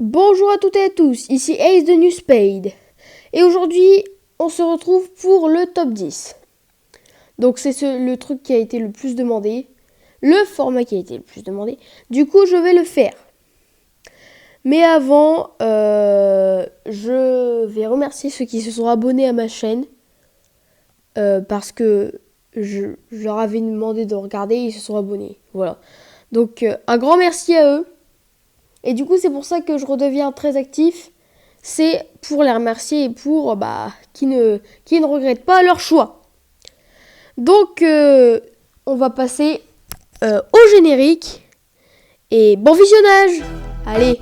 Bonjour à toutes et à tous, ici Ace de Newspade. Et aujourd'hui, on se retrouve pour le top 10. Donc c'est le truc qui a été le plus demandé, le format qui a été le plus demandé. Du coup, je vais le faire. Mais avant, je vais remercier ceux qui se sont abonnés à ma chaîne. Parce que je leur avais demandé de regarder et ils se sont abonnés. Voilà. Donc un grand merci à eux. Et du coup, c'est pour ça que je redeviens très actif. C'est pour les remercier et pour qui ne regrettent pas leur choix. Donc, on va passer au générique. Et bon visionnage. Allez.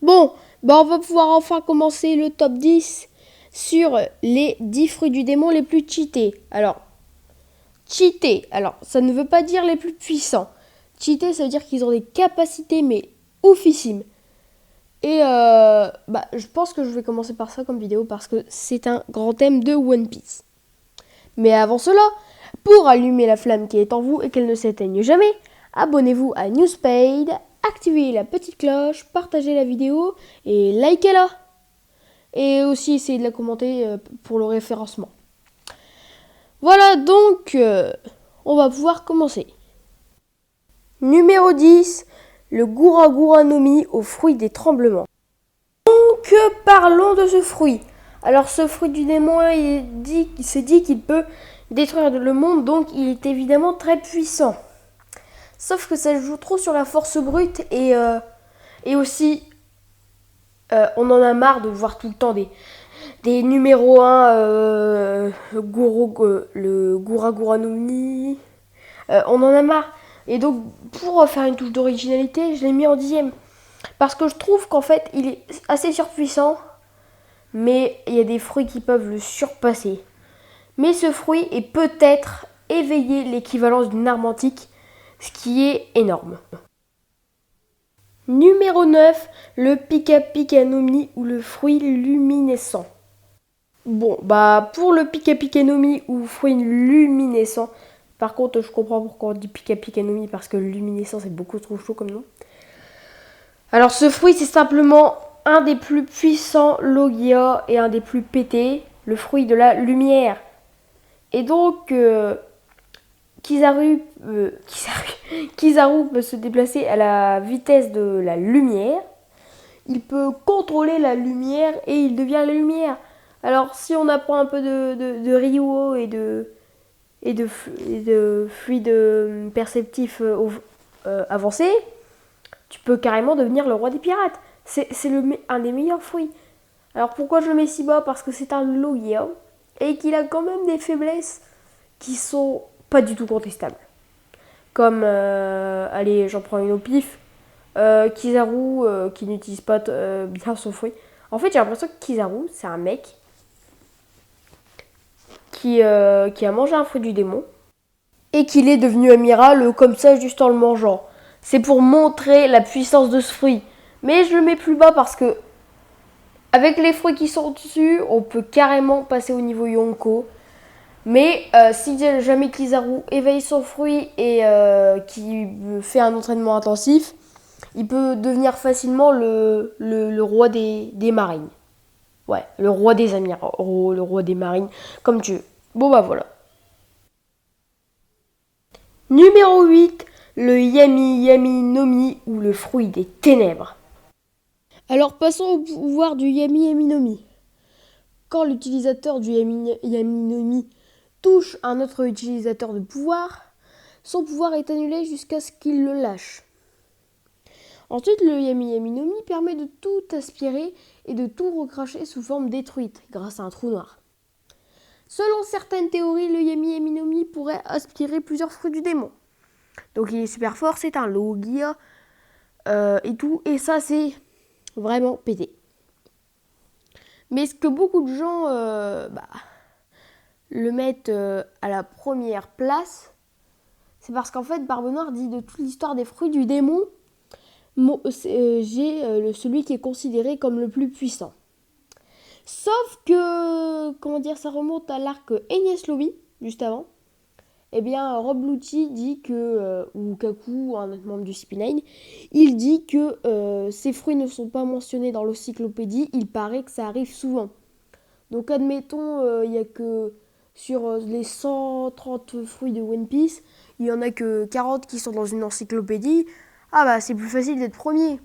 Bon, on va pouvoir enfin commencer le top 10 sur les 10 fruits du démon les plus cheatés. Alors, ça ne veut pas dire les plus puissants. Cheatés, ça veut dire qu'ils ont des capacités, mais oufissimes. Et je pense que je vais commencer par ça comme vidéo parce que c'est un grand thème de One Piece. Mais avant cela, pour allumer la flamme qui est en vous et qu'elle ne s'éteigne jamais, abonnez-vous à Newspade, activez la petite cloche, partagez la vidéo et likez-la. Et aussi essayez de la commenter pour le référencement. Voilà donc, on va pouvoir commencer. Numéro 10, le Gura Gura no Mi aux fruits des tremblements. Donc parlons de ce fruit. Alors ce fruit du démon, il s'est dit qu'il peut détruire le monde, donc il est évidemment très puissant. Sauf que ça joue trop sur la force brute et aussi on en a marre de voir tout le temps des numéros 1, le Gura Gura no Mi. On en a marre. Et donc pour faire une touche d'originalité, je l'ai mis en 10e. Parce que je trouve qu'en fait il est assez surpuissant, mais il y a des fruits qui peuvent le surpasser. Mais ce fruit est peut-être éveillé l'équivalence d'une arme antique, ce qui est énorme. Numéro 9, le Pika Pika no Mi ou le fruit luminescent. Bon, pour le Pika Pika no Mi ou fruit luminescent, par contre je comprends pourquoi on dit Pika Pika no Mi parce que luminescent c'est beaucoup trop chaud comme nom. Alors ce fruit c'est simplement un des plus puissants Logia et un des plus pétés, le fruit de la lumière. Et donc Kizaru peut se déplacer à la vitesse de la lumière. Il peut contrôler la lumière et il devient la lumière. Alors si on apprend un peu de Ryuo et de fluide perceptif avancé, tu peux carrément devenir le roi des pirates. C'est un des meilleurs fruits. Alors pourquoi je le mets si bas? Parce que c'est un Logia et qu'il a quand même des faiblesses qui sont pas du tout contestables. comme, allez, j'en prends une au pif, Kizaru qui n'utilise pas bien son fruit. En fait, j'ai l'impression que Kizaru, c'est un mec qui a mangé un fruit du démon et qu'il est devenu amiral comme ça juste en le mangeant. C'est pour montrer la puissance de ce fruit. Mais je le mets plus bas parce que avec les fruits qui sont dessus, on peut carrément passer au niveau Yonko. Mais si jamais Kizaru éveille son fruit et qui fait un entraînement intensif, il peut devenir facilement le roi des marines. Ouais, le roi des amiraux, le roi des marines, comme tu veux. Bon bah voilà. Numéro 8, le Yami Yami Nomi ou le fruit des ténèbres. Alors passons au pouvoir du Yami Yami Nomi. Quand l'utilisateur du Yami Yami Nomi touche un autre utilisateur de pouvoir, son pouvoir est annulé jusqu'à ce qu'il le lâche. Ensuite, le Yami Yami Nomi permet de tout aspirer et de tout recracher sous forme détruite grâce à un trou noir. Selon certaines théories, le Yami Yami Nomi pourrait aspirer plusieurs fruits du démon. Donc il est super fort, c'est un Logia et tout, et ça c'est vraiment pété. Mais ce que beaucoup de gens le mettent à la première place, c'est parce qu'en fait Barbe Noire dit de toute l'histoire des fruits du démon, j'ai celui qui est considéré comme le plus puissant. Sauf que, comment dire, ça remonte à l'arc Enies Lobby, juste avant. Eh bien, Rob Lucci dit que, ou Kaku, un autre membre du CP9, il dit que ces fruits ne sont pas mentionnés dans l'encyclopédie, il paraît que ça arrive souvent. Donc admettons, il n'y a que sur les 130 fruits de One Piece, il n'y en a que 40 qui sont dans une encyclopédie. Ah bah c'est plus facile d'être premier.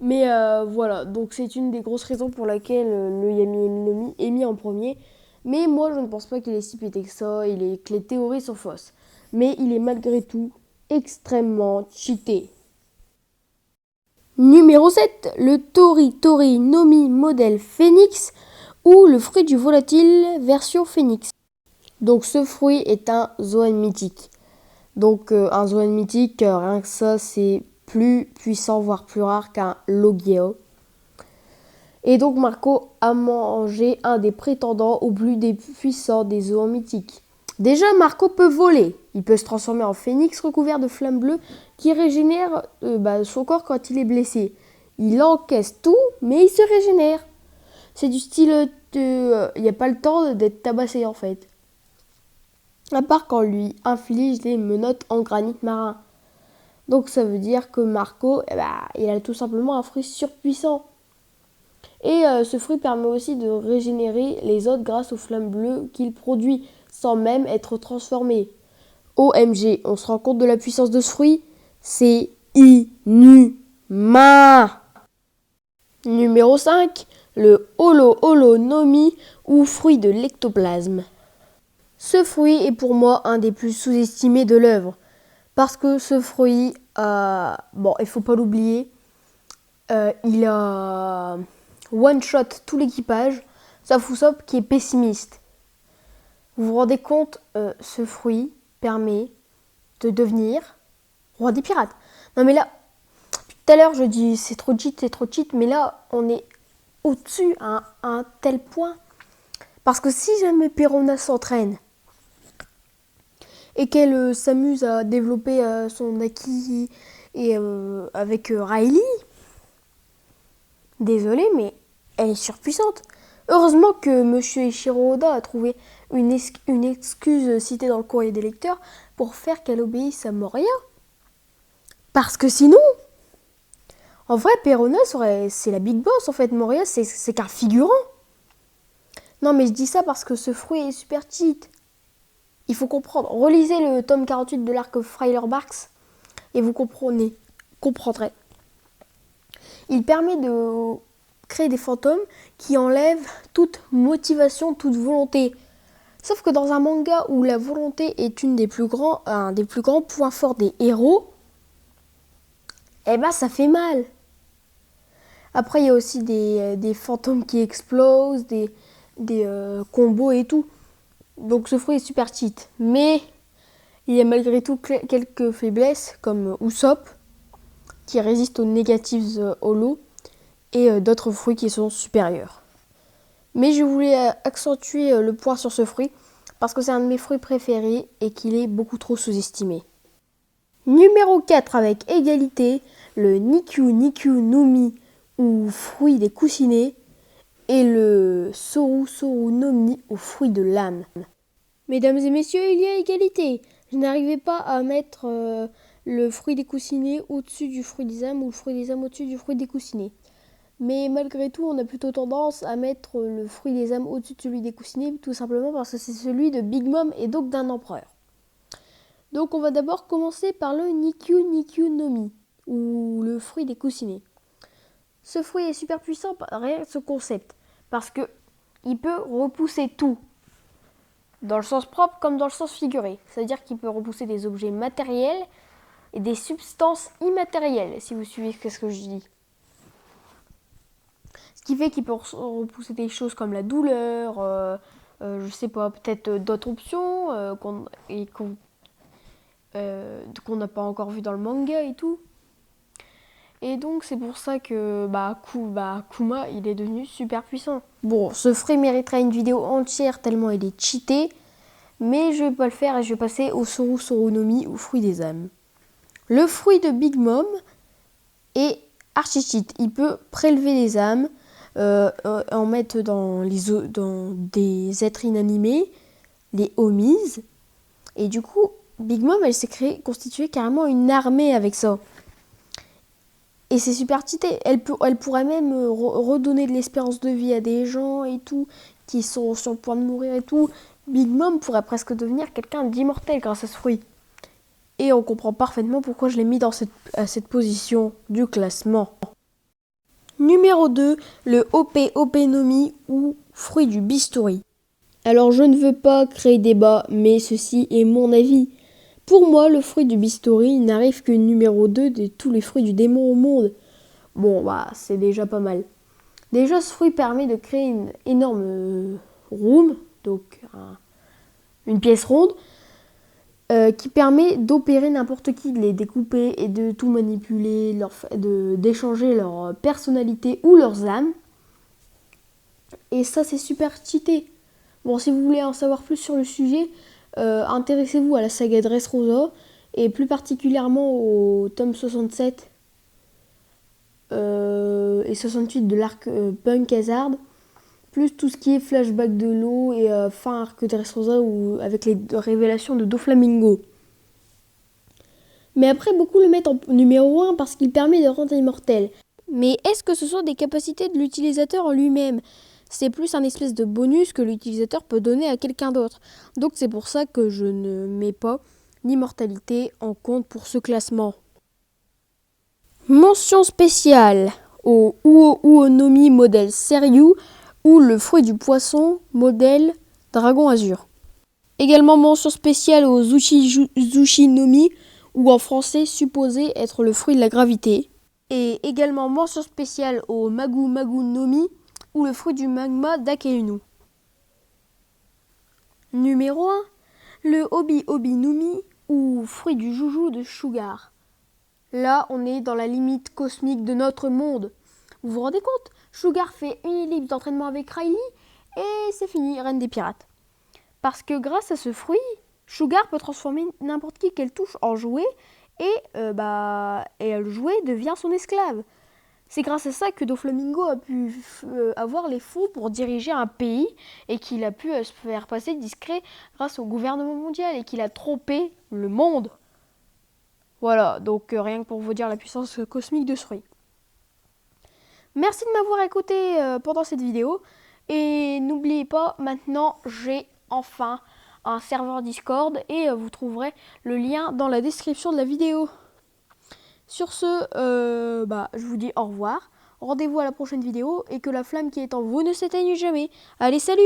Mais voilà, donc c'est une des grosses raisons pour laquelle le Yami Yami Nomi est mis en premier. Mais moi je ne pense pas qu'il est si pété que ça, que les théories sont fausses. Mais il est malgré tout extrêmement cheaté. Numéro 7, le Tori Tori Nomi modèle Phoenix ou le fruit du volatile version Phoenix. Donc ce fruit est un Zoan mythique. Donc un Zoan mythique, rien que ça, c'est plus puissant, voire plus rare qu'un Logia. Et donc Marco a mangé un des prétendants au plus des puissants des Zoans mythiques. Déjà, Marco peut voler. Il peut se transformer en phénix recouvert de flammes bleues qui régénère son corps quand il est blessé. Il encaisse tout, mais il se régénère. C'est du style il n'y a pas le temps d'être tabassé en fait. À part quand lui inflige des menottes en granit marin. Donc ça veut dire que Marco, il a tout simplement un fruit surpuissant. Et ce fruit permet aussi de régénérer les autres grâce aux flammes bleues qu'il produit, sans même être transformé. OMG, on se rend compte de la puissance de ce fruit? C'est inhumain. Numéro 5, le Holo Holo Nomi ou fruit de l'ectoplasme. Ce fruit est pour moi un des plus sous-estimés de l'œuvre. Parce que ce fruit, il faut pas l'oublier, il a one-shot tout l'équipage, sauf Usopp qui est pessimiste. Vous vous rendez compte, ce fruit permet de devenir roi des pirates. Non mais là, tout à l'heure je dis c'est trop cheat, mais là on est au-dessus à un tel point. Parce que si jamais Perona s'entraîne et qu'elle s'amuse à développer son acquis et avec Riley, désolée mais elle est surpuissante. Heureusement que Monsieur Ichiro Oda a trouvé une excuse citée dans le courrier des lecteurs pour faire qu'elle obéisse à Moria. Parce que sinon, en vrai, Perona, c'est la big boss en fait. Moria, c'est qu'un figurant. Non, mais je dis ça parce que ce fruit est super cheat. Il faut comprendre. Relisez le tome 48 de l'arc Frailer Barks et vous comprendrez. Il permet de créer des fantômes qui enlèvent toute motivation, toute volonté. Sauf que dans un manga où la volonté est un des plus grands points forts des héros, ça fait mal. Après, il y a aussi des fantômes qui explosent, des combos et tout. Donc ce fruit est super cheat. Mais Il y a malgré tout quelques faiblesses comme Usopp qui résiste aux négatifs holo et d'autres fruits qui sont supérieurs. Mais je voulais accentuer le point sur ce fruit parce que c'est un de mes fruits préférés et qu'il est beaucoup trop sous-estimé. Numéro 4 avec égalité, le Nikyu Nikyu no Mi ou fruit des coussinets et le Soru Soru no Mi ou fruit de l'âme. Mesdames et messieurs, il y a égalité. Je n'arrivais pas à mettre le fruit des coussinets au-dessus du fruit des âmes ou le fruit des âmes au-dessus du fruit des coussinets. Mais malgré tout, on a plutôt tendance à mettre le fruit des âmes au-dessus de celui des coussinets, tout simplement parce que c'est celui de Big Mom et donc d'un empereur. Donc on va d'abord commencer par le Nikyu Nikyu no Mi, ou le fruit des coussinets. Ce fruit est super puissant par rien que ce concept, parce que il peut repousser tout, dans le sens propre comme dans le sens figuré. C'est-à-dire qu'il peut repousser des objets matériels et des substances immatérielles, si vous suivez ce que je dis. Ce qui fait qu'il peut repousser des choses comme la douleur, je sais pas, peut-être d'autres options qu'on n'a pas encore vu dans le manga et tout. Et donc c'est pour ça que Kuma il est devenu super puissant. Bon, ce fruit mériterait une vidéo entière tellement il est cheaté, mais je vais pas le faire et je vais passer au Soru Soru no Mi ou fruit des âmes. Le fruit de Big Mom est archi cheat. Il peut prélever les âmes, en mettre dans des êtres inanimés, les homies. Et du coup, Big Mom, elle s'est constituée carrément une armée avec ça. Et c'est super cheaté. Elle pourrait même redonner de l'espérance de vie à des gens et tout, qui sont sur le point de mourir et tout. Big Mom pourrait presque devenir quelqu'un d'immortel grâce à ce fruit. Et on comprend parfaitement pourquoi je l'ai mis à cette position du classement. Numéro 2, le Ope Ope no Mi ou fruit du bistouri. Alors je ne veux pas créer débat, mais ceci est mon avis. Pour moi, le fruit du bistouri n'arrive que numéro 2 de tous les fruits du démon au monde. Bon, c'est déjà pas mal. Déjà, ce fruit permet de créer une énorme room, donc une pièce ronde, qui permet d'opérer n'importe qui, de les découper et de tout manipuler, d'échanger leur personnalité ou leurs âmes. Et ça, c'est super cheaté. Bon, si vous voulez en savoir plus sur le sujet, intéressez-vous à la saga Dressrosa et plus particulièrement au tome 67 et 68 de l'arc Punk Hazard, plus tout ce qui est flashback de l'eau et fin arc Dressrosa avec les révélations de Doflamingo. Mais après, beaucoup le mettent en numéro 1 parce qu'il permet de rendre immortel. Mais est-ce que ce sont des capacités de l'utilisateur en lui-même ? C'est plus un espèce de bonus que l'utilisateur peut donner à quelqu'un d'autre. Donc c'est pour ça que je ne mets pas l'immortalité en compte pour ce classement. Mention spéciale au Uo Uo no Mi modèle Seryu ou le fruit du poisson modèle Dragon Azur. Également mention spéciale au Zushi no Mi ou en français supposé être le fruit de la gravité. Et également mention spéciale au Magu Magu no Mi ou le fruit du magma d'Akeinu. Numéro 1, le Obi Obi no Mi ou fruit du joujou de Sugar. Là, on est dans la limite cosmique de notre monde. Vous vous rendez compte ? Sugar fait une ellipse d'entraînement avec Riley et c'est fini, reine des pirates. Parce que grâce à ce fruit, Sugar peut transformer n'importe qui qu'elle touche en jouet et le jouet devient son esclave. C'est grâce à ça que Doflamingo a pu avoir les fonds pour diriger un pays et qu'il a pu se faire passer discret grâce au gouvernement mondial et qu'il a trompé le monde. Voilà, donc rien que pour vous dire la puissance cosmique de ce fruit. Merci de m'avoir écouté pendant cette vidéo. Et n'oubliez pas, maintenant j'ai enfin un serveur Discord et vous trouverez le lien dans la description de la vidéo. Sur ce, je vous dis au revoir. Rendez-vous à la prochaine vidéo et que la flamme qui est en vous ne s'éteigne jamais. Allez, salut!